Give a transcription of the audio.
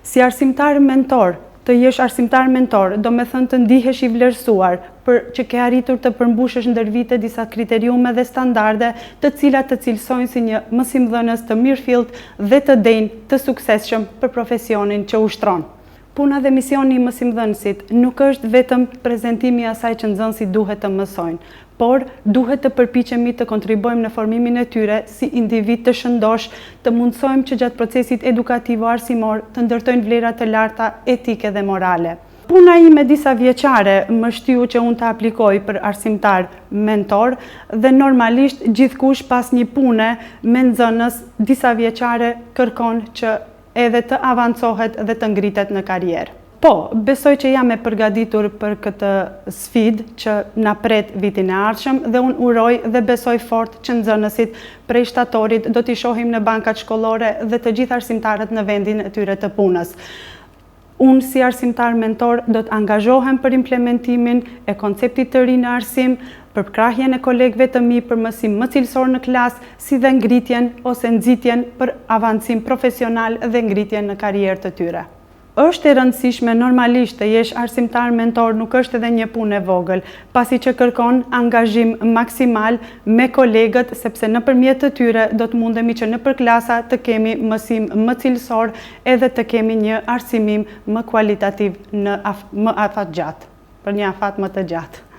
Si arsimtar mentor, të jesh arsimtar mentor, do me thënë të ndihesh i vlerësuar, për që ke arritur të përmbushesh ndër vite disa kriteriume dhe standarde të cilat të cilësojnë si një mësimdhënës të mirëfillt dhe të denj të suksesshëm për profesionin që ushtron. Puna dhe misioni i mësimdhënësit nuk është vetëm prezentimi i asaj që nxënësit duhet të mësojnë, por duhet të përpiqemi të kontribuojmë në formimin e tyre si individ të shëndosh, të mundsojmë që gjatë procesit edukativo-arsimor të ndërtojnë vlera të larta etike dhe morale. Puna ime disa vjeçare më shtyu që unë të aplikoj për arsimtar mentor dhe normalisht gjithkush pas një pune me nxënës disa vjeçare kërkon që edhe të avancohet dhe të ngritet në karrierë. Po, besoj që jam e përgatitur për këtë sfidë që na pret vitin e ardhshëm dhe unë uroj dhe besoj fort që nxënësit prej shtatorit do t'i shohim në bankat shkollore dhe të gjithë arsimtarët në vendin e tyre të punës. Unë si arsimtar mentor do të angazhohem për implementimin e konceptit të ri në arsim, për krahjen e kolegëve të mi për mësim më cilësor në klasë, si dhe ngritjen ose nxitjen për avancim profesional dhe ngritjen në karrierë të tyre. Është e rëndësishme normalisht të jesh arsimtar mentor, nuk është edhe një punë e vogël, pasi që kërkon angazhim maksimal me kolegët, sepse nëpërmjet të tyre do të mundemi që nëpër klasa të kemi mësim më cilësor edhe të kemi një arsimim më kualitativ në më afat gjatë, për një afat më të gjatë.